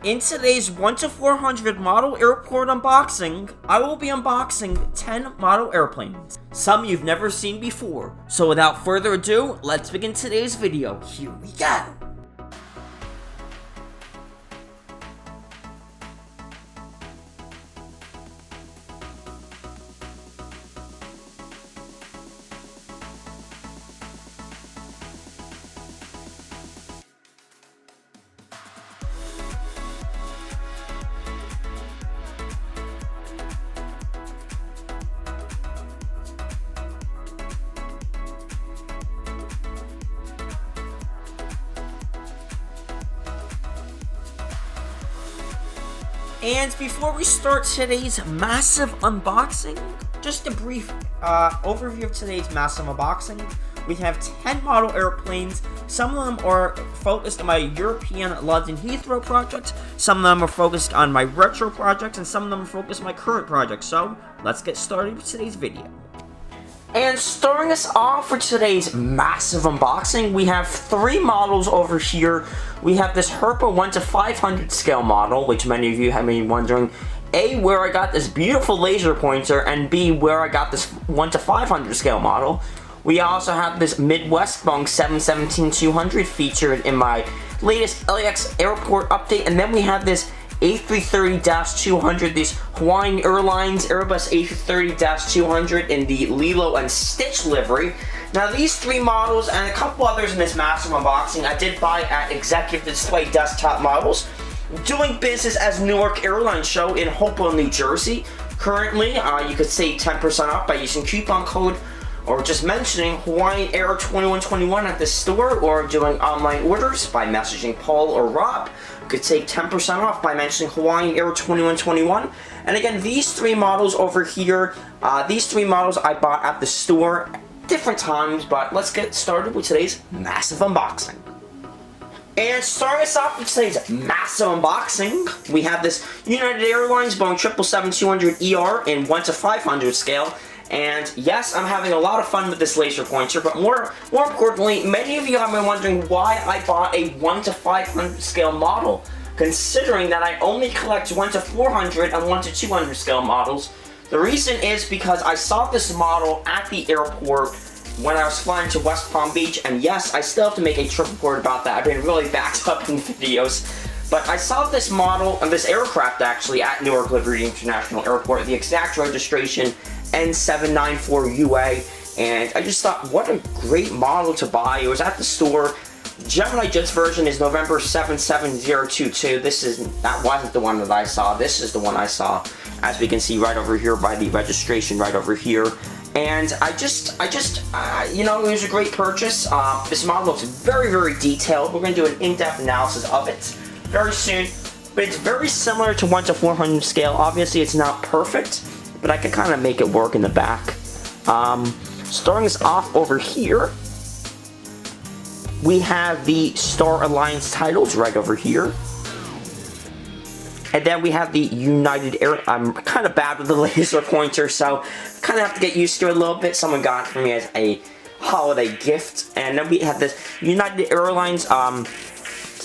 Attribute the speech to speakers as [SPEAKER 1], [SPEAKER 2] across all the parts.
[SPEAKER 1] In today's 1 to 400 model airport unboxing, I will be unboxing 10 model airplanes, some you've never seen before. So without further ado, let's begin today's video. Here we go! And before we start today's massive unboxing, just a brief overview of today's massive unboxing. We have 10 model airplanes. Some of them are focused on my European London Heathrow project, some of them are focused on my retro project, and some of them are focused on my current project. So let's get started with today's video. And starting us off for today's massive unboxing, we have 3 models over here. We have this Herpa 1 to 500 scale model, which many of you have been wondering, A, where I got this beautiful laser pointer, and B, where I got this 1 to 500 scale model. We also have this Midwest Boeing 717-200 featured in my latest LAX airport update, and then we have this A330-200, this Hawaiian Airlines Airbus A330-200 in the Lilo and Stitch livery. Now these 3 models and a couple others in this massive unboxing I did buy at Executive Display Desktop Models, doing business as Newark Airlines Show in Hopewell, New Jersey. Currently, you could save 10% off by using coupon code or just mentioning Hawaiian Air 2121 at the store, or doing online orders by messaging Paul or Rob. You could take 10% off by mentioning Hawaiian Air 2121. And again, these 3 models over here, these 3 models I bought at the store different times, but let's get started with today's massive unboxing. And starting us off with today's massive unboxing, we have this United Airlines Boeing 777-200ER in 1 to 500 scale. And yes, I'm having a lot of fun with this laser pointer, but more importantly, many of you have been wondering why I bought a 1 to 500 scale model, considering that I only collect 1 to 400 and 1 to 200 scale models. The reason is because I saw this model at the airport when I was flying to West Palm Beach, and yes, I still have to make a trip report about that. I've been really backed up in videos. But I saw this model, and this aircraft actually, at Newark Liberty International Airport, the exact registration N794UA, and I just thought, what a great model to buy. It was at the store. GeminiJets version is November 77022. That wasn't the one that I saw. This is the one I saw, as we can see right over here by the registration right over here. And you know, it was a great purchase. This model looks very, very detailed. We're going to do an in-depth analysis of it very soon, but it's very similar to 1 to 400 scale. Obviously, it's not perfect, but I can kind of make it work in the back. Starting us off over here, we have the Star Alliance titles right over here. And then we have the United Air. I'm kind of bad with the laser pointer, so kind of have to get used to it a little bit. Someone got it for me as a holiday gift. And then we have this United Airlines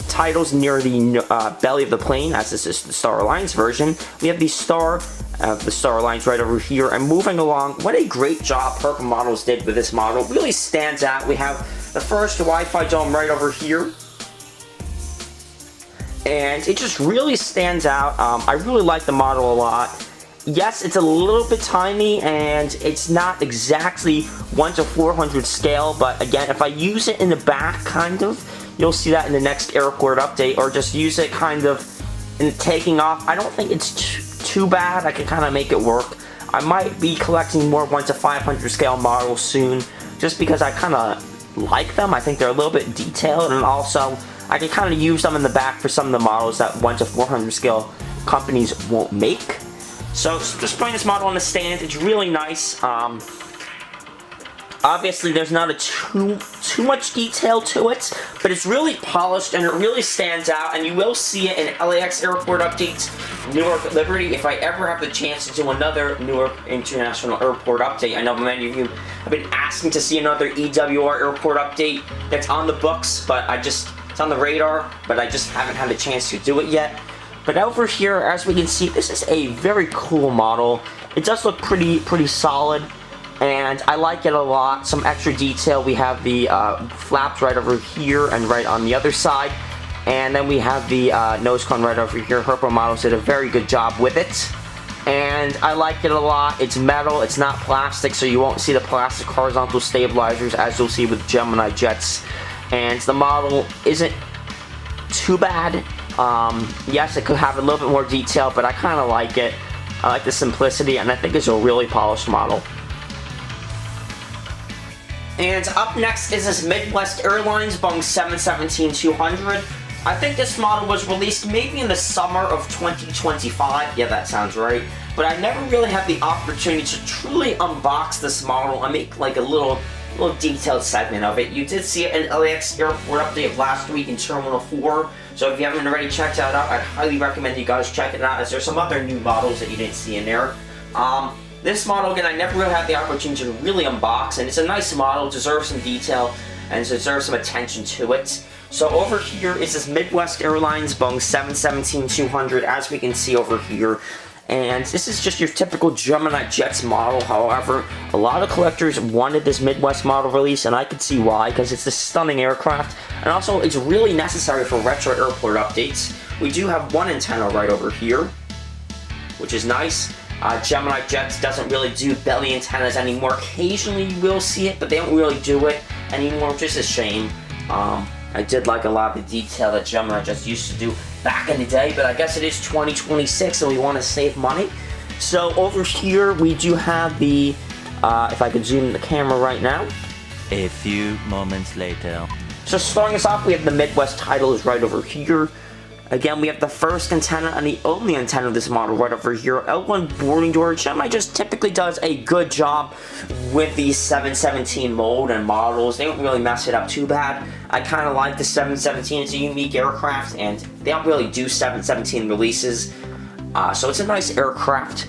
[SPEAKER 1] titles near the belly of the plane, as this is the Star Alliance version. We have the Star Alliance right over here, and moving along, what a great job Herpa Models did with this model. It really stands out. We have the first Wi-Fi dome right over here, and it just really stands out. I really like the model a lot. Yes, it's a little bit tiny, and it's not exactly 1 to 400 scale, but again, if I use it in the back, kind of, you'll see that in the next airport update, or just use it kind of in taking off. I don't think it's too bad. I can kind of make it work. I might be collecting more 1 to 500 scale models soon, just because I kind of like them. I think they're a little bit detailed, and also I can kind of use them in the back for some of the models that 1 to 400 scale companies won't make. So just putting this model on the stand, it's really nice. Obviously, there's not too much detail to it, but it's really polished and it really stands out, and you will see it in LAX airport updates, Newark Liberty, if I ever have the chance to do another Newark International Airport update. I know many of you have been asking to see another EWR airport update that's on the books, but it's on the radar, but I just haven't had a chance to do it yet. But over here, as we can see, this is a very cool model. It does look pretty solid, and I like it a lot. Some extra detail. We have the flaps right over here and right on the other side, and then we have the nose cone right over here. Herpo Models did a very good job with it, and I like it a lot. It's metal, it's not plastic, so you won't see the plastic horizontal stabilizers as you'll see with GeminiJets. And the model isn't too bad. Yes, it could have a little bit more detail, but I kind of like it. I like the simplicity, and I think it's a really polished model. And up next is this Midwest Airlines Boeing 717-200. I think this model was released maybe in the summer of 2025. Yeah, that sounds right. But I never really had the opportunity to truly unbox this model and make like a little detailed segment of it. You did see it in LAX Airport update last week in Terminal 4. So if you haven't already checked that out, I'd highly recommend you guys check it out, as there's some other new models that you didn't see in there. This model, again, I never really had the opportunity to really unbox, and it's a nice model, deserves some detail, and deserves some attention to it. So over here is this Midwest Airlines Boeing 717-200, as we can see over here. And this is just your typical GeminiJets model. However, a lot of collectors wanted this Midwest model release, and I could see why, because it's a stunning aircraft, and also it's really necessary for retro airport updates. We do have one antenna right over here, which is nice. GeminiJets doesn't really do belly antennas anymore. Occasionally you will see it, but they don't really do it anymore, which is a shame. I did like a lot of the detail that GeminiJets used to do back in the day, but I guess it is 2026 and we want to save money. So over here we do have the, if I could zoom in the camera right now.
[SPEAKER 2] A few moments later.
[SPEAKER 1] So starting us off, we have the Midwest title is right over here. Again, we have the first antenna and the only antenna of this model right over here. L1 boarding door. Gemini just typically does a good job with these 717 mold and models. They don't really mess it up too bad. I kind of like the 717. It's a unique aircraft, and they don't really do 717 releases. So it's a nice aircraft.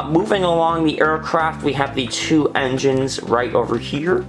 [SPEAKER 1] Moving along the aircraft, we have the two engines right over here.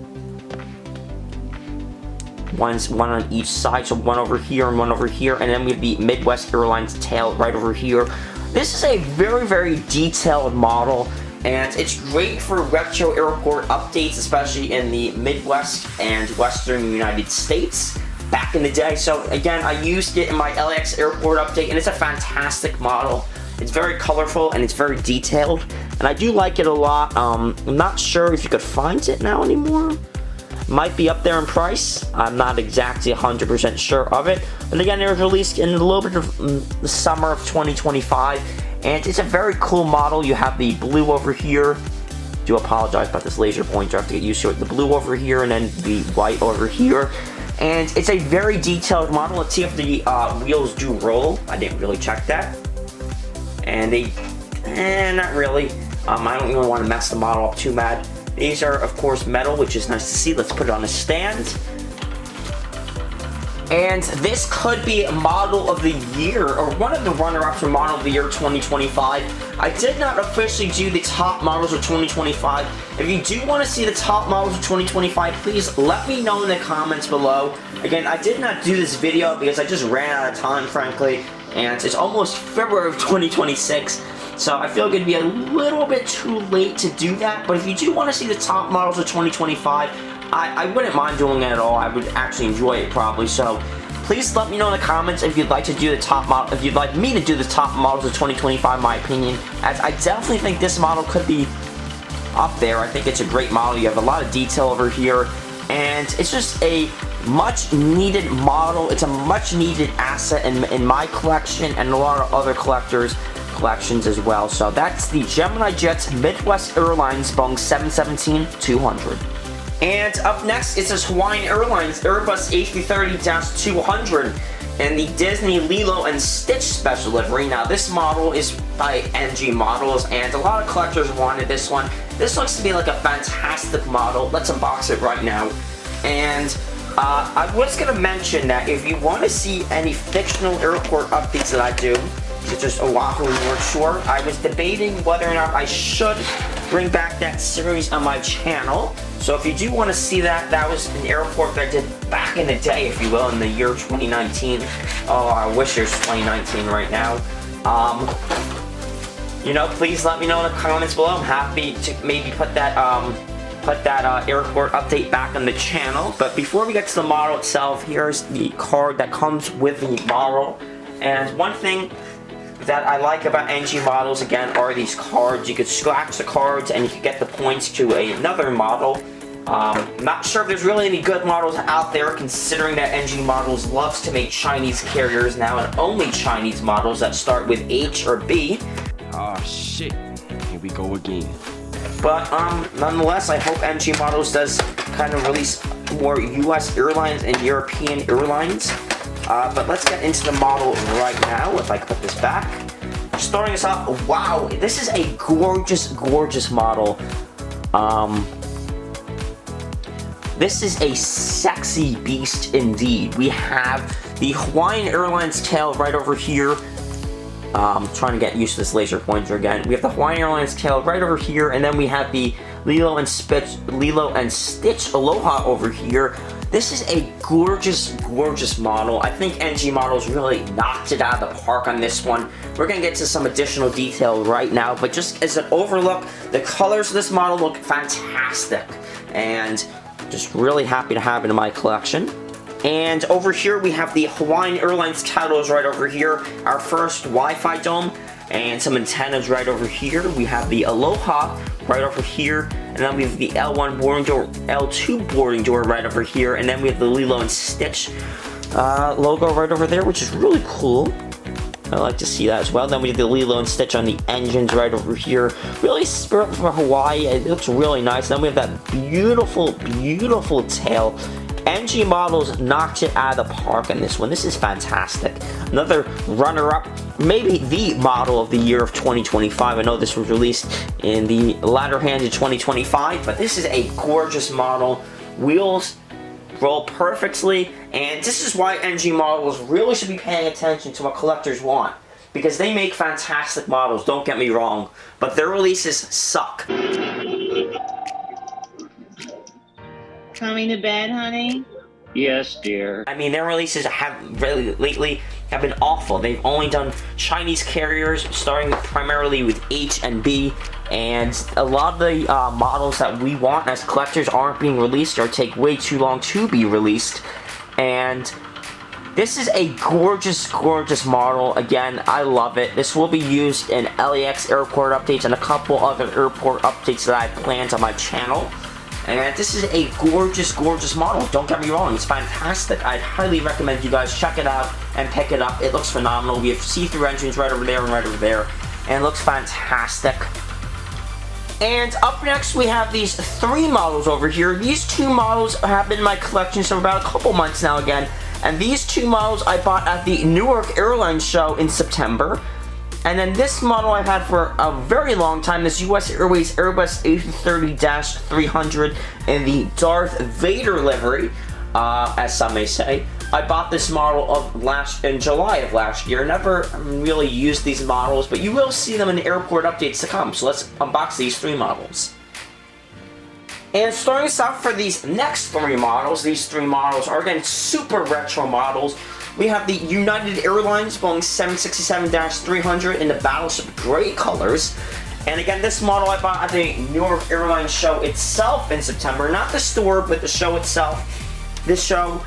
[SPEAKER 1] One on each side, so one over here and one over here, and then we have the Midwest Airlines tail right over here. This is a very detailed model, and it's great for retro airport updates, especially in the Midwest and Western United States back in the day. So again, I used it in my LAX Airport update, and it's a fantastic model. It's very colorful and it's very detailed, and I do like it a lot. I'm not sure if you could find it now anymore. Might be up there in price. I'm not exactly 100% sure of it. But again, it was released in a little bit of the summer of 2025. And it's a very cool model. You have the blue over here. Do apologize about this laser pointer. I have to get used to it. The blue over here and then the white over here. And it's a very detailed model. Let's see if the wheels do roll. I didn't really check that. And they, not really. I don't really want to mess the model up too bad. These are, of course, metal, which is nice to see. Let's put it on a stand. And this could be a Model of the Year, or one of the runner-ups for Model of the Year 2025. I did not officially do the top models of 2025. If you do want to see the top models of 2025, please let me know in the comments below. Again, I did not do this video because I just ran out of time, frankly. And it's almost February of 2026. So I feel like it'd be a little bit too late to do that, but if you do want to see the top models of 2025, I wouldn't mind doing it at all. I would actually enjoy it probably. So please let me know in the comments if you'd like to do the top model, if you'd like me to do the top models of 2025, in my opinion, as I definitely think this model could be up there. I think it's a great model. You have a lot of detail over here, and it's just a much needed model. It's a much needed asset in my collection and a lot of other collectors' collections as well. So that's the GeminiJets Midwest Airlines Boeing 717-200. And up next is this Hawaiian Airlines Airbus A330-200 and the Disney Lilo and Stitch special livery. Now this model is by NG Models, and a lot of collectors wanted this one. This looks to be like a fantastic model. Let's unbox it right now. And I was going to mention that if you want to see any fictional airport updates that I do, such as Oahu and North Shore, I was debating whether or not I should bring back that series on my channel. So if you do want to see that, that was an airport that I did back back in the day, if you will, in the year 2019. Oh, I wish there's 2019 right now. You know, please let me know in the comments below. I'm happy to maybe put that airport update back on the channel. But before we get to the model itself, here's the card that comes with the model. And one thing that I like about NG models, again, are these cards. You could scratch the cards and you could get the points to another model. I'm not sure if there's really any good models out there, considering that NG Models loves to make Chinese carriers now, and only Chinese models that start with H or B.
[SPEAKER 3] Oh shit, here we go again.
[SPEAKER 1] But nonetheless, I hope NG Models does kind of release more US Airlines and European Airlines. But let's get into the model right now, if I could put this back. Starting us off, wow, this is a gorgeous, gorgeous model. This is a sexy beast indeed. We have the Hawaiian Airlines tail right over here. Trying to get used to this laser pointer again. We have the Hawaiian Airlines tail right over here, and then we have the Lilo and Stitch Aloha over here. This is a gorgeous, gorgeous model. I think NG Models really knocked it out of the park on this one. We're gonna get to some additional detail right now, but just as an overlook, the colors of this model look fantastic, and just really happy to have it in my collection. And over here we have the Hawaiian Airlines titles right over here, our first Wi-Fi dome, and some antennas right over here. We have the Aloha right over here, and then we have the L1 boarding door, L2 boarding door right over here, and then we have the Lilo and Stitch logo right over there, which is really cool. I like to see that as well. Then we have the Lilo and Stitch on the engines right over here. Really spirit for Hawaii. It looks really nice. Then we have that beautiful, beautiful tail. NG Models knocked it out of the park on this one. This is fantastic. Another runner-up, maybe the model of the year of 2025. I know this was released in the latter hand of 2025, but this is a gorgeous model. Wheels roll perfectly, and this is why NG Models really should be paying attention to what collectors want, because they make fantastic models, don't get me wrong, but their releases suck.
[SPEAKER 4] Coming to bed, honey?
[SPEAKER 2] Yes, dear.
[SPEAKER 1] I mean, their releases have really lately have been awful. They've only done Chinese carriers, starting primarily with H and B, and a lot of the models that we want as collectors aren't being released or take way too long to be released. And this is a gorgeous, gorgeous model. Again, I love it. This will be used in LAX airport updates and a couple other airport updates that I planned on my channel. And this is a gorgeous, gorgeous model. Don't get me wrong, it's fantastic. I'd highly recommend you guys check it out and pick it up. It looks phenomenal. We have see-through engines right over there and right over there. And it looks fantastic. And up next, we have these three models over here. These two models have been in my collection for about a couple months now again. And these two models I bought at the Newark Airlines show in September. And then this model I've had for a very long time, this US Airways Airbus A330-300 in the Darth Vader livery, as some may say. I bought this model in July of last year. Never really used these models, but you will see them in airport updates to come. So let's unbox these three models. And starting us out for these next three models are again super retro models. We have the United Airlines Boeing 767-300 in the Battleship Gray colors. And again, this model I bought at the Newark Airlines show itself in September. Not the store, but the show itself. This show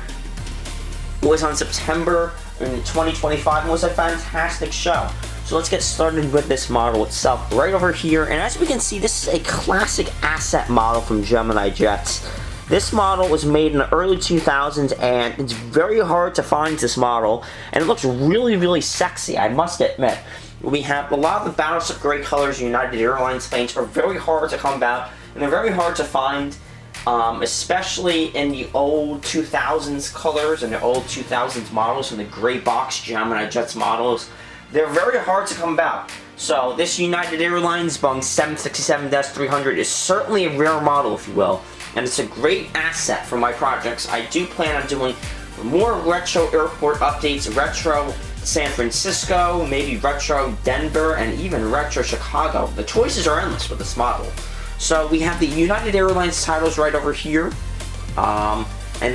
[SPEAKER 1] was on September in 2025 and was a fantastic show. So let's get started with this model itself right over here. And as we can see, this is a classic asset model from GeminiJets. This model was made in the early 2000s, and it's very hard to find this model, and it looks really, really sexy, I must admit. We have a lot of the Battleship Gray colors United Airlines planes are very hard to come about, and they're very hard to find, especially in the old 2000s colors and the old 2000s models and the gray box GeminiJets models. They're very hard to come about. So this United Airlines Boeing 767-300 is certainly a rare model, if you will. And it's a great asset for my projects. I do plan on doing more retro airport updates, retro San Francisco, maybe retro Denver, and even retro Chicago. The choices are endless with this model. So we have the United Airlines titles right over here. And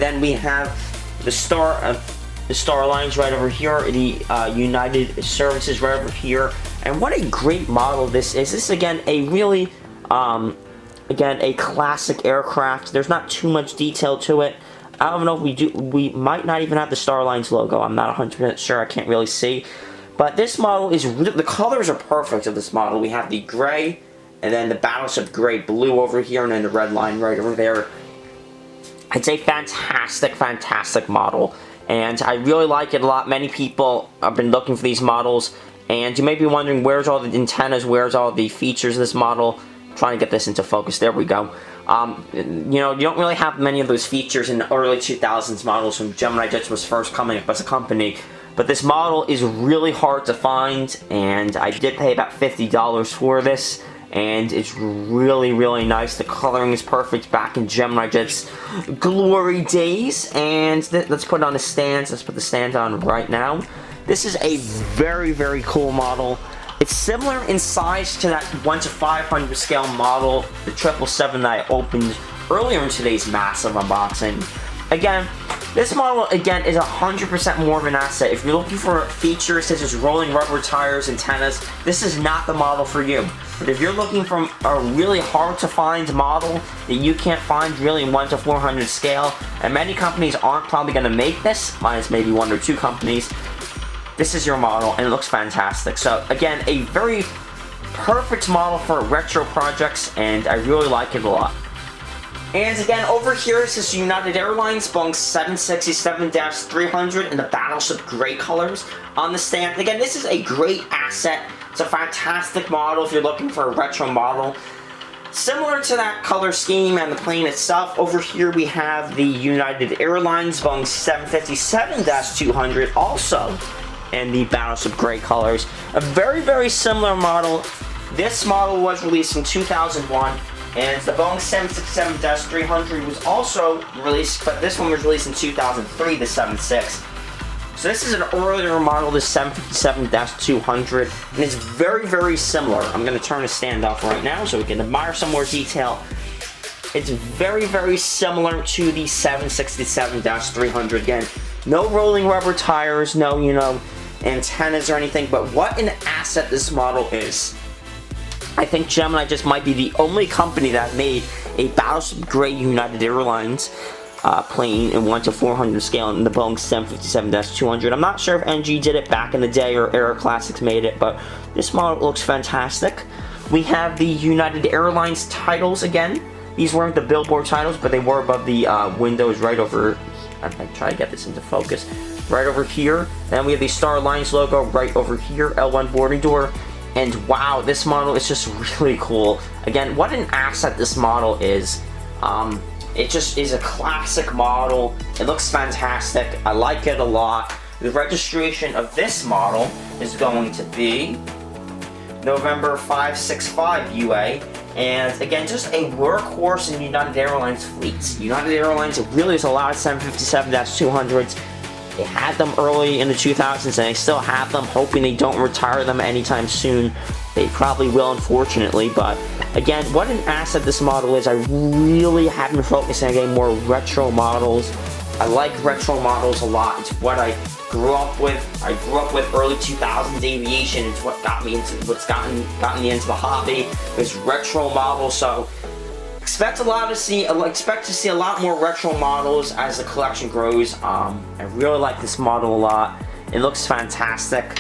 [SPEAKER 1] then we have the Star Lines right over here, the United Services right over here, and what a great model this is. This is again a really, again a classic aircraft. There's not too much detail to it. I don't know if we do. We might not even have the Star Lines logo. I'm not 100% sure. I can't really see. But this model is the colors are perfect of this model. We have the gray, and then the battleship gray blue over here, and then the red line right over there. It's a fantastic, fantastic model, and I really like it a lot. Many people have been looking for these models, and you may be wondering, where's all the antennas, where's all the features of this model? I'm trying to get this into focus. There we go. You know, you don't really have many of those features in the early 2000s models when GeminiJets was first coming up as a company. But this model is really hard to find, and I did pay about $50 for this, and it's really, really nice. The coloring is perfect back in GeminiJets glory days. And let's put it on the stands. Let's put the stand on right now. This is a very, very cool model. It's similar in size to that 1 to 500 scale model, the 777 that I opened earlier in today's massive unboxing. Again, this model, again, is 100% more of an asset. If you're looking for features such as rolling rubber tires, antennas, this is not the model for you. But if you're looking for a really hard to find model that you can't find really in 1 to 400 scale, and many companies aren't probably going to make this, minus maybe 1 or 2 companies, this is your model, and it looks fantastic. So again, a very perfect model for retro projects, and I really like it a lot. And again, over here is this United Airlines Boeing 767-300 in the battleship gray colors on the stand. Again, this is a great asset. It's a fantastic model if you're looking for a retro model. Similar to that color scheme and the plane itself, over here we have the United Airlines Boeing 757-200, also in the battleship gray colors. A very, very similar model. This model was released in 2001, and the Boeing 767-300 was also released, but this one was released in 2003, the 76. So this is an earlier model, the 757-200, and it's very, very similar. I'm going to turn the stand off right now so we can admire some more detail. It's very, very similar to the 767-300. Again, no rolling rubber tires, no, you know, antennas or anything, but what an asset this model is. I think GeminiJets might be the only company that made a battleship gray United Airlines plane in 1 to 400 scale in the Boeing 757-200. I'm not sure if NG did it back in the day or Aero Classics made it, but this model looks fantastic. We have the United Airlines titles again. These weren't the billboard titles, but they were above the windows right over. I'm going to try to get this into focus. Right over here. Then we have the Star Lines logo right over here, L1 boarding door. And wow, this model is just really cool. Again, what an asset this model is. It just is a classic model. It looks fantastic. I like it a lot. The registration of this model is going to be November 565 UA. And again, just a workhorse in United Airlines fleets. United Airlines really has a lot of 757-200s. They had them early in the 2000s, and they still have them, hoping they don't retire them anytime soon. They probably will, unfortunately, but again, what an asset this model is. I really have been focusing on getting more retro models. I like retro models a lot. It's what I grew up with. I grew up with early 2000s aviation. It's what got me into, what's gotten me into the hobby. This retro model, so expect to see a lot more retro models as the collection grows. I really like this model a lot. It looks fantastic.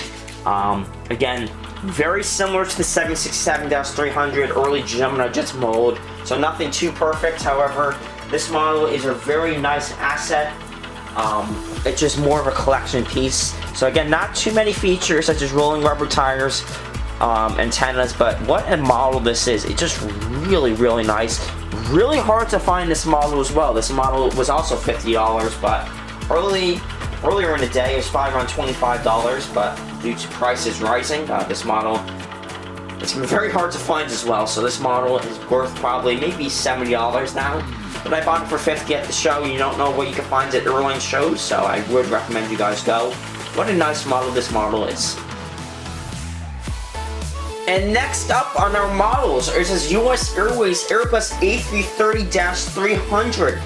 [SPEAKER 1] Again, very similar to the 767-300 early GeminiJets mold, so nothing too perfect. However, this model is a very nice asset. It's just more of a collection piece. So again, not too many features such as rolling rubber tires, antennas, but what a model this is. It's just really, really nice. Really hard to find this model as well. This model was also $50, but earlier in the day it was probably around $25, but due to prices rising, this model, it's been very hard to find as well. So this model is worth probably maybe $70 now. But I bought it for $50 at the show. You don't know what you can find at airline shows, so I would recommend you guys go. What a nice model this model is. And next up on our models is this US Airways Airbus A330-300.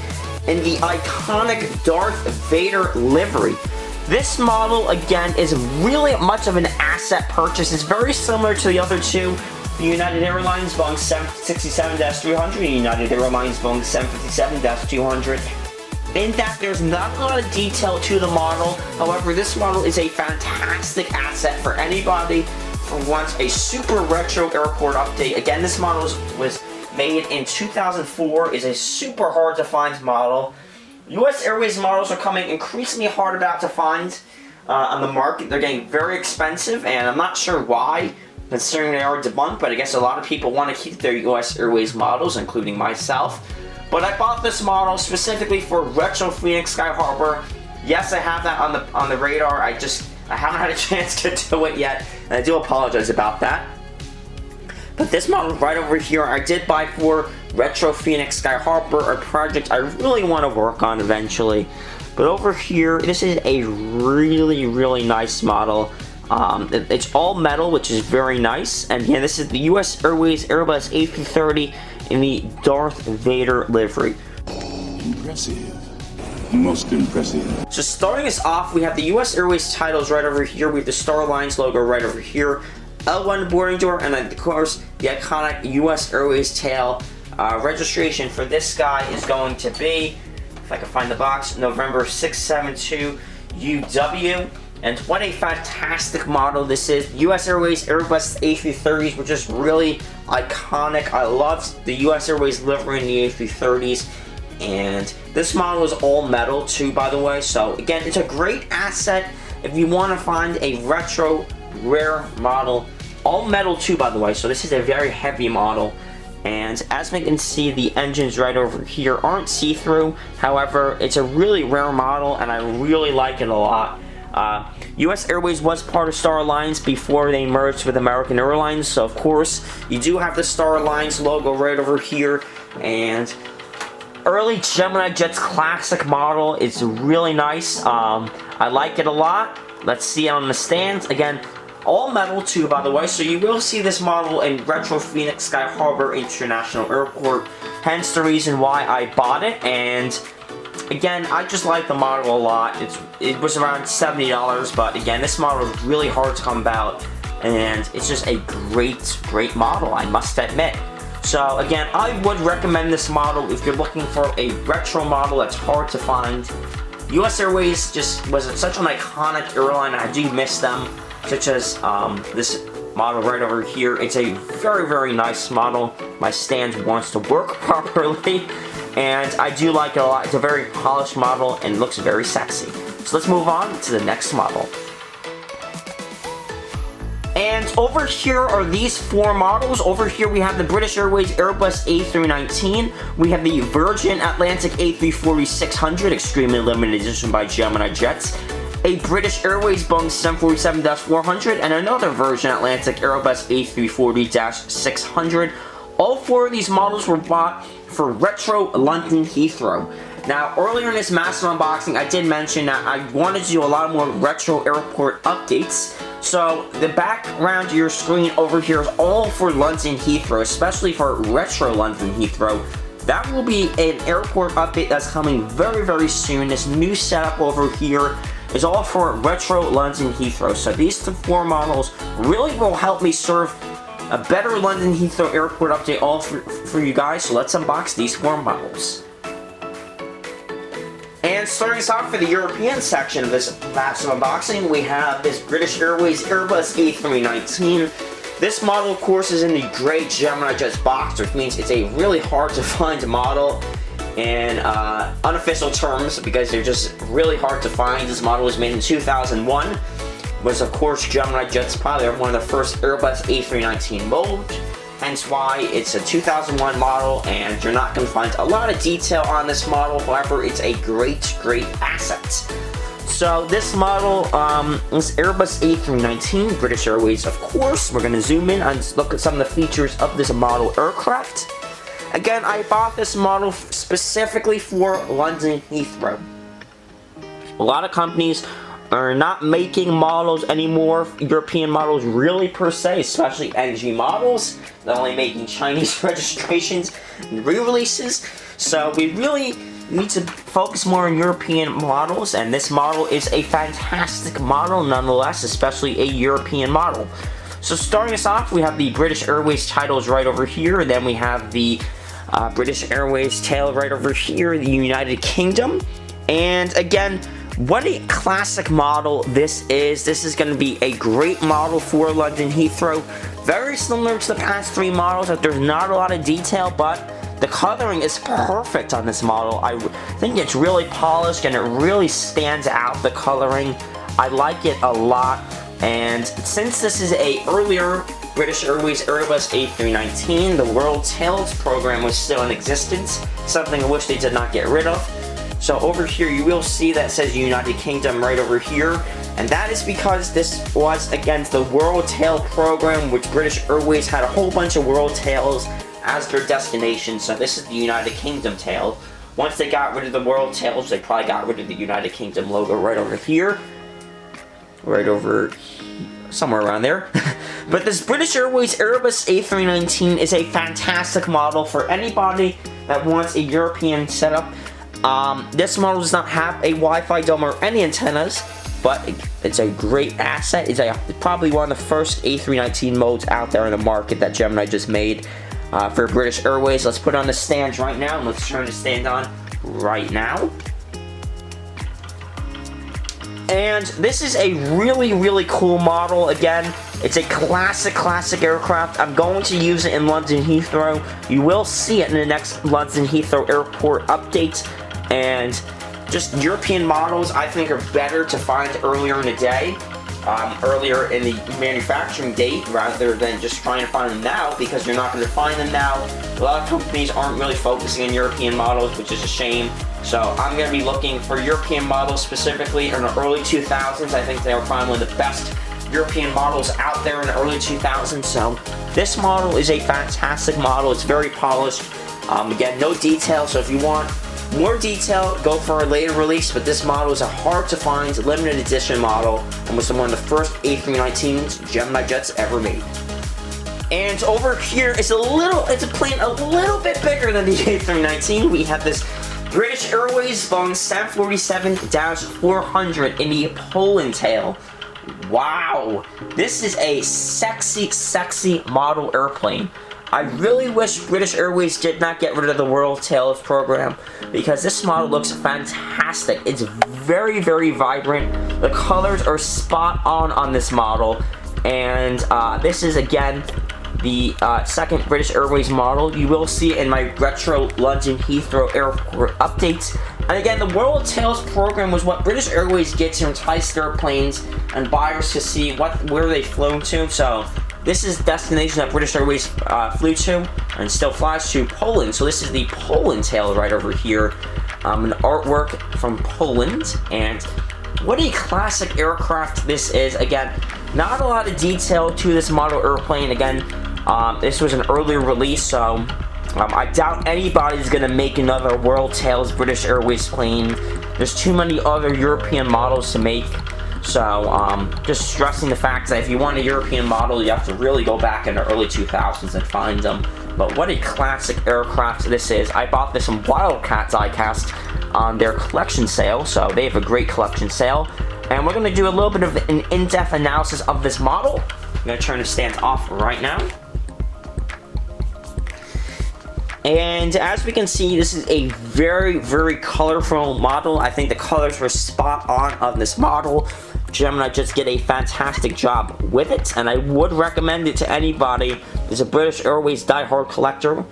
[SPEAKER 1] in the iconic Darth Vader livery. This model, again, is really much of an asset purchase. It's very similar to the other two, the United Airlines Boeing 767-300 and United Airlines Boeing 757-200. In that there's not a lot of detail to the model. However, this model is a fantastic asset for anybody who wants a super retro airport update. Again, this model was made in 2004, is a super hard to find model. US Airways models are coming increasingly hard to find on the market. They're getting very expensive, and I'm not sure why, considering they are debunked, but I guess a lot of people want to keep their US Airways models, including myself. But I bought this model specifically for Retro Phoenix Sky Harbor. Yes, I have that on the radar. I haven't had a chance to do it yet, and I do apologize about that. But this model right over here, I did buy for Retro Phoenix Sky Harbor, a project I really want to work on eventually. But over here, this is a really nice model. It's all metal, which is very nice. And yeah, this is the US Airways Airbus A330 in the Darth Vader livery.
[SPEAKER 4] Impressive. Most impressive.
[SPEAKER 1] So starting us off, we have the US Airways titles right over here. We have the Star Alliance logo right over here. L1 boarding door, and then of course the iconic US Airways tail. Registration for this guy is going to be, if I can find the box, November 672 UW. And what a fantastic model this is. US Airways Airbus A330s were just really iconic. I loved the US Airways livery in the A330s. And this model is all metal too, by the way. So again, it's a great asset if you want to find a retro rare model. All metal too, by the way. So this is a very heavy model. And as we can see, the engines right over here aren't see-through. However, it's a really rare model, and I really like it a lot. US Airways was part of Star Alliance before they merged with American Airlines, so of course you do have the Star Alliance logo right over here. And early GeminiJets classic model is really nice. I like it a lot. Let's see it on the stands. Again, all metal too, by the way, so you will see this model in Retro Phoenix Sky Harbor International Airport, hence the reason why I bought it. And again, I just like the model a lot. It was around $70, but again, this model is really hard to come about, and it's just a great model, I must admit. So again, I would recommend this model if you're looking for a retro model that's hard to find. US Airways just was such an iconic airline. I do miss them, such as this model right over here. It's a very nice model. My stand wants to work properly, and I do like it a lot. It's a very polished model and looks very sexy. So let's move on to the next model. And over here are these four models. Over here we have the British Airways Airbus A319. We have the Virgin Atlantic A340-600, extremely limited edition by GeminiJets. A British Airways Boeing 747-400, and another Virgin Atlantic Airbus A340-600. All four of these models were bought for Retro London Heathrow. Now, earlier in this massive unboxing, I did mention that I wanted to do a lot more retro airport updates. So, the background to your screen over here is all for London Heathrow, especially for Retro London Heathrow. That will be an airport update that's coming very soon. This new setup over here is all for Retro London Heathrow. So these four models really will help me serve a better London Heathrow airport update all for you guys. So let's unbox these four models. And starting us off for the European section of this massive unboxing, we have this British Airways Airbus A319. This model, of course, is in the gray GeminiJets box, which means it's a really hard to find model in unofficial terms, because they're just really hard to find. This model was made in 2001. Was, of course, GeminiJets probably one of the first Airbus A319 molds. Hence why it's a 2001 model, and you're not going to find a lot of detail on this model. However, it's a great asset. So this model is Airbus A319, British Airways, of course. We're going to zoom in and look at some of the features of this model aircraft. Again, I bought this model specifically for London Heathrow. A lot of companies are not making models anymore, European models really per se, especially NG models. They're only making Chinese registrations and re-releases. So we really you need to focus more on European models, and this model is a fantastic model nonetheless, especially a European model. So starting us off, we have the British Airways titles right over here, and then we have the British Airways tail right over here, the United Kingdom. And again, what a classic model this is. This is going to be a great model for London Heathrow. Very similar to the past 3 models, that there's not a lot of detail, but the coloring is perfect on this model. I think it's really polished and it really stands out, the coloring. I like it a lot. And since this is a earlier British Airways Airbus A319, the World Tails program was still in existence, something I wish they did not get rid of. So over here you will see that says United Kingdom right over here, and that is because this was against the World Tail program, which British Airways had a whole bunch of World Tails as their destination. So this is the United Kingdom tail. Once they got rid of the World Tails, they probably got rid of the United Kingdom logo right over here. Right over somewhere around there. But this British Airways Airbus A319 is a fantastic model for anybody that wants a European setup. This model does not have a Wi-Fi dome or any antennas, but it's a great asset. It's probably one of the first A319 modes out there in the market that Gemini just made for British Airways. Let's put on the stands right now, and let's turn the stand on right now. And this is a really, really cool model. Again, it's a classic aircraft. I'm going to use it in London Heathrow. You will see it in the next London Heathrow Airport update. And just European models, I think, are better to find earlier in the day, earlier in the manufacturing date, rather than just trying to find them now, because you're not going to find them now. A lot of companies aren't really focusing on European models, which is a shame. So I'm going to be looking for European models specifically in the early 2000s. I think they were probably one of the best European models out there in the early 2000s. So this model is a fantastic model. It's very polished. Again, no detail. So if you want more detail, go for a later release. But this model is a hard to find limited edition model, and was one of the first A319s GeminiJets ever made. And over here it's a plane a little bit bigger than the A319. We have this British Airways Boeing 747-400 in the Poland tail. Wow, this is a sexy model airplane. I really wish British Airways did not get rid of the World Tails program, because this model looks fantastic. It's very vibrant. The colors are spot on this model, and this is again the second British Airways model. You will see it in my retro London Heathrow Airport updates. And again, the World Tails program was what British Airways did to entice their planes and buyers to see where they flown to. So this is the destination that British Airways flew to and still flies to, Poland. So this is the Poland tail right over here. An artwork from Poland, and what a classic aircraft this is. Again, not a lot of detail to this model airplane. Again, this was an earlier release, so I doubt anybody's gonna make another World Tails British Airways plane. There's too many other European models to make. So just stressing the fact that if you want a European model, you have to really go back in the early 2000s and find them. But what a classic aircraft this is. I bought this from Wildcat Diecast on their collection sale, so they have a great collection sale. And we're going to do a little bit of an in-depth analysis of this model. I'm going to turn the stand off right now. And as we can see, this is a very colorful model. I think the colors were spot on this model. GeminiJets did a fantastic job with it, and I would recommend it to anybody who's a British Airways diehard collector,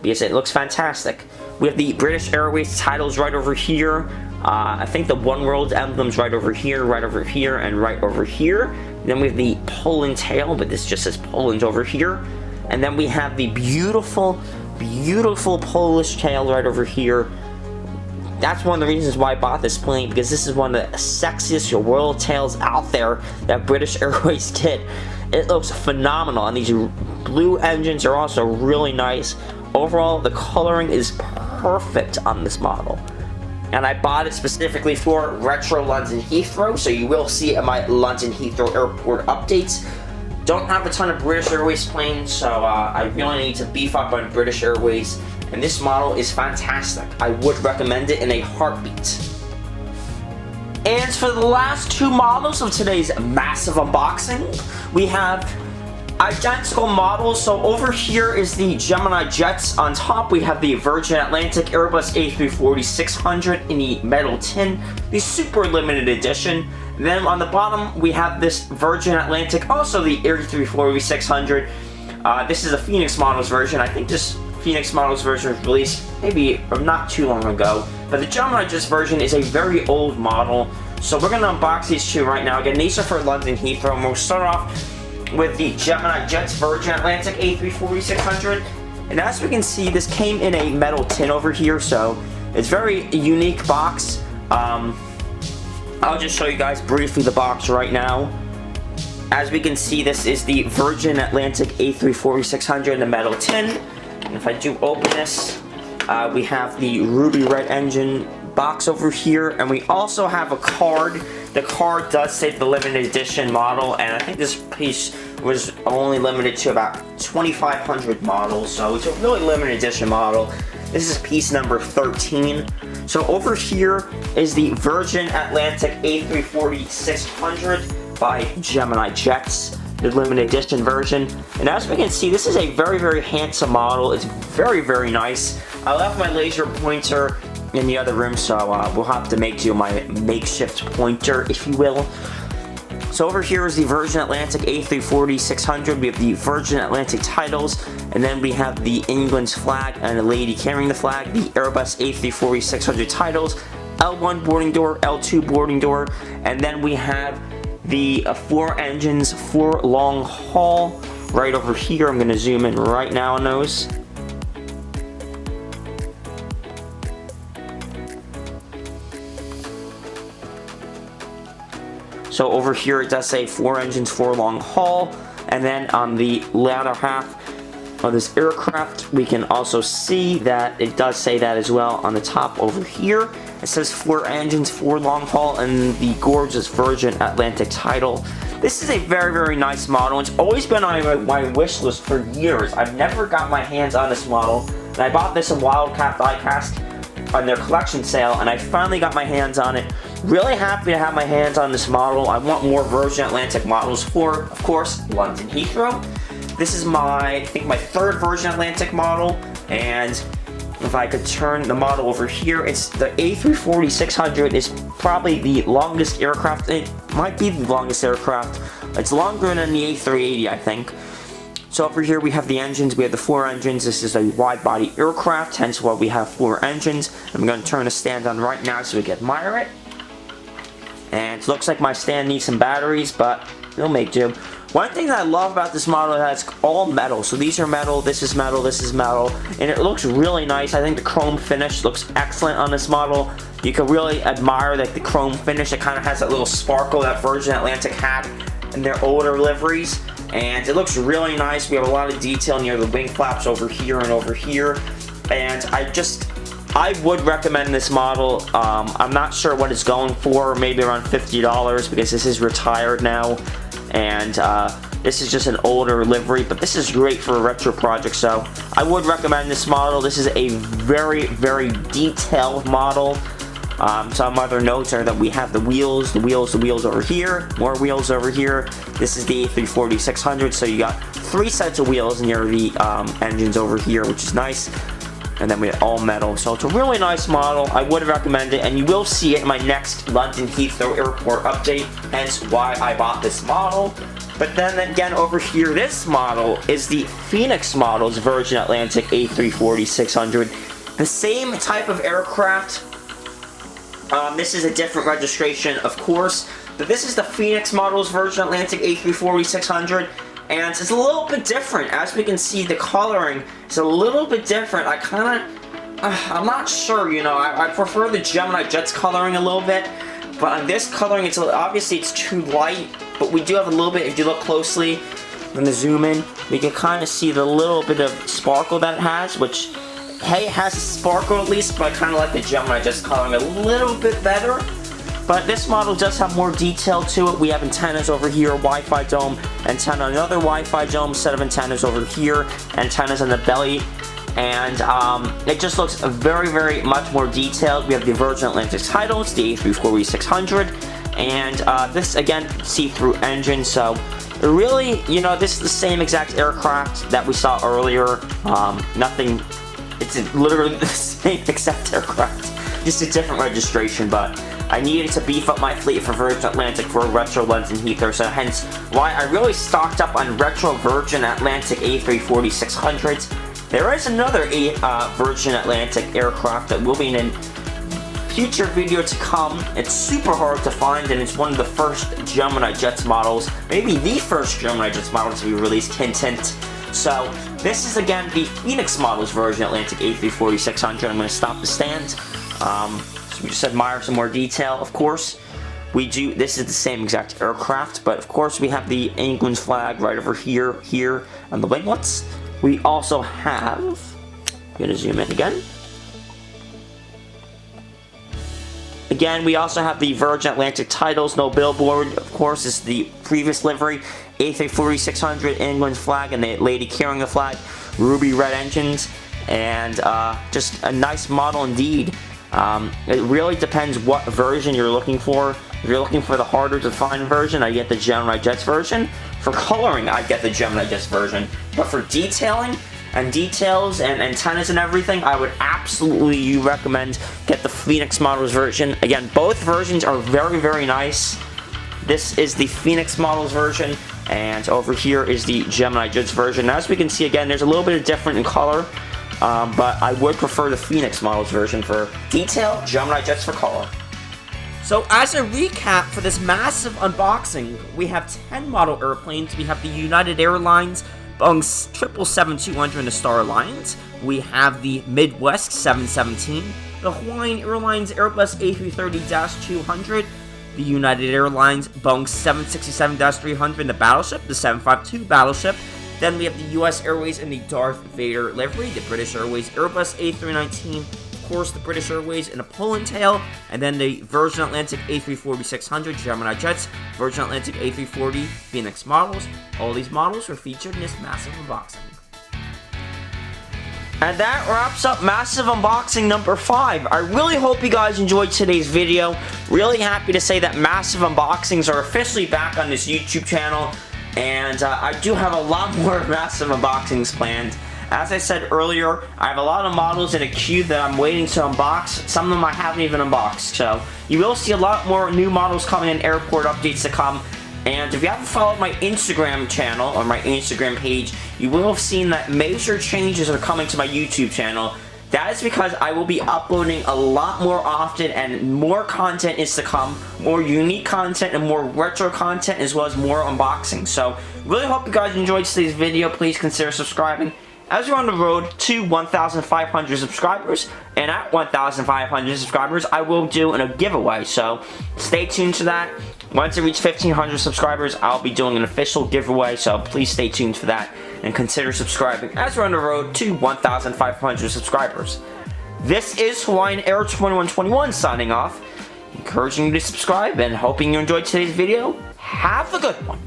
[SPEAKER 1] because it looks fantastic. We have the British Airways titles right over here. I think the One World emblems right over here, and right over here. Then we have the Poland tail, but this just says Poland over here. And then we have the beautiful Polish tail right over here. That's one of the reasons why I bought this plane, because this is one of the sexiest World Tails out there that British Airways did. It looks phenomenal, and these blue engines are also really nice. Overall, the coloring is perfect on this model. And I bought it specifically for retro London Heathrow, so you will see it in my London Heathrow Airport updates. don't have a ton of British Airways planes, so I really need to beef up on British Airways, and this model is fantastic. I would recommend it in a heartbeat. And for the last two models of today's massive unboxing, we have identical models. So over here is the GeminiJets. On top we have the Virgin Atlantic Airbus A340-600 in the metal tin, the super limited edition. And then on the bottom we have this Virgin Atlantic, also the A340-600. This is the Phoenix Models version. I think this Phoenix Models version was released maybe not too long ago. But the GeminiJets version is a very old model. So we're going to unbox these two right now. Again, these are for London Heathrow, and we'll start off with the GeminiJets Virgin Atlantic A340-600. And as we can see, this came in a metal tin over here, so it's very unique box. I'll just show you guys briefly the box right now. As we can see, this is the Virgin Atlantic A340-600 in the metal tin. And if I do open this, we have the ruby red engine box over here, and we also have a card. The card does say the limited edition model, and I think this piece was only limited to about 2,500 models, so it's a really limited edition model. This is piece number 13. So over here is the Virgin Atlantic A340-600 by GeminiJets, the limited edition version. And as we can see, this is a very, very handsome model. It's very, very nice. I left my laser pointer in the other room, so we'll have to make do my makeshift pointer, if you will. So over here is the Virgin Atlantic A340-600. We have the Virgin Atlantic titles, and then we have the England's flag and a lady carrying the flag, the Airbus A340-600 titles, L1 boarding door, L2 boarding door, and then we have the 4 engines, 4 long haul right over here. I'm going to zoom in right now on those. So over here it does say 4 engines, 4 long haul, and then on the latter half of this aircraft we can also see that it does say that as well on the top over here. It says 4 engines, 4 long haul, and the gorgeous Virgin Atlantic title. This is a very, very nice model. It's always been on my wish list for years. I've never got my hands on this model, and I bought this in Wildcat Diecast on their collection sale, and I finally got my hands on it. Really happy to have my hands on this model. I want more Virgin Atlantic models for, of course, London Heathrow. This is I think my 3rd Virgin Atlantic model, and if I could turn the model over here, it's the A340-600 is probably the longest aircraft. It might be the longest aircraft. It's longer than the A380, I think. So over here we have the engines. We have the 4 engines. This is a wide-body aircraft, hence why we have 4 engines. I'm going to turn the stand on right now so we can admire it. And it looks like my stand needs some batteries, but it'll make do. One thing that I love about this model is that it's all metal. So these are metal, this is metal, this is metal, and it looks really nice. I think the chrome finish looks excellent on this model. You can really admire like the chrome finish. It kind of has that little sparkle that Virgin Atlantic had in their older liveries, and it looks really nice. We have a lot of detail near the wing flaps over here and over here, and I would recommend this model. I'm not sure what it's going for, maybe around $50 because this is retired now, and this is just an older livery, but this is great for a retro project, so I would recommend this model. This is a very, very detailed model. Some other notes are that we have the wheels over here, more wheels over here. This is the A340-600, so you got 3 sets of wheels near the engines over here, which is nice. And then we have all metal, so it's a really nice model. I would recommend it, and you will see it in my next London Heathrow Airport update, hence why I bought this model. But then again, over here, this model is the Phoenix Models Virgin Atlantic A340-600. The same type of aircraft. This is a different registration, of course, but this is the Phoenix Models Virgin Atlantic A340-600. And it's a little bit different. As we can see, the coloring is a little bit different. I'm not sure, you know, I prefer the GeminiJets coloring a little bit, but on this coloring, obviously it's too light, but we do have a little bit, if you look closely, when the zoom in, we can kind of see the little bit of sparkle that it has, which, hey, it has a sparkle at least, but I kind of like the GeminiJets coloring a little bit better. but this model does have more detail to it. We have antennas over here, Wi-Fi dome, antenna, another Wi-Fi dome, set of antennas over here, antennas on the belly, and it just looks very, very much more detailed. We have the Virgin Atlantic titles, the A340-600, and this, again, see-through engine, so really, you know, this is the same exact aircraft that we saw earlier. Nothing, it's literally the same exact aircraft, just a different registration, but I needed to beef up my fleet for Virgin Atlantic for a retro lens in Heathrow, so hence why I really stocked up on retro Virgin Atlantic A340-600s. There is another Virgin Atlantic aircraft that will be in a future video to come. It's super hard to find, and it's one of the first GeminiJets models, maybe the first GeminiJets model to be released, hint hint. So this is again the Phoenix models Virgin Atlantic A340-600. I'm going to stop the stand. So we just admire some more detail. Of course, this is the same exact aircraft, but of course we have the England's flag right over here on the winglets. We also have, I'm going to zoom in again. Again, we also have the Virgin Atlantic titles, no billboard. Of course, it's the previous livery, A340-600, England's flag, and the lady carrying the flag, ruby red engines, and just a nice model indeed. It really depends what version you're looking for. If you're looking for the harder to find version, I get the GeminiJets version. For coloring, I get the GeminiJets version. But for detailing and details and antennas and everything, I would absolutely recommend get the Phoenix models version. Again, both versions are very, very nice. This is the Phoenix models version, and over here is the GeminiJets version. Now, as we can see, again, there's a little bit of different in color, but I would prefer the Phoenix models version for detail, GeminiJets for color. So as a recap for this massive unboxing, we have 10 model airplanes. We have the United Airlines Boeing 777-200 and the Star Alliance. We have the Midwest 717, the Hawaiian Airlines Airbus A330-200, the United Airlines Boeing 767-300 and the Battleship, the 752 Battleship. Then we have the US Airways in the Darth Vader livery, the British Airways Airbus A319, of course the British Airways in a pull and tail, and then the Virgin Atlantic A340-600 GeminiJets, Virgin Atlantic A340 Phoenix models. All these models were featured in this massive unboxing. And that wraps up massive unboxing number 5. I really hope you guys enjoyed today's video. Really happy to say that massive unboxings are officially back on this YouTube channel. And I do have a lot more massive unboxings planned. As I said earlier, I have a lot of models in a queue that I'm waiting to unbox. Some of them I haven't even unboxed. So you will see a lot more new models coming in, airport updates to come. And if you haven't followed my Instagram channel or my Instagram page, you will have seen that major changes are coming to my YouTube channel. That is because I will be uploading a lot more often, and more content is to come, more unique content and more retro content, as well as more unboxing. So really hope you guys enjoyed today's video. Please consider subscribing as we're on the road to 1,500 subscribers, and at 1,500 subscribers I will do a giveaway, so stay tuned to that. Once I reach 1,500 subscribers, I'll be doing an official giveaway, so please stay tuned for that and consider subscribing as we're on the road to 1,500 subscribers. This is Hawaiian Air 2121 signing off, encouraging you to subscribe and hoping you enjoyed today's video. Have a good one.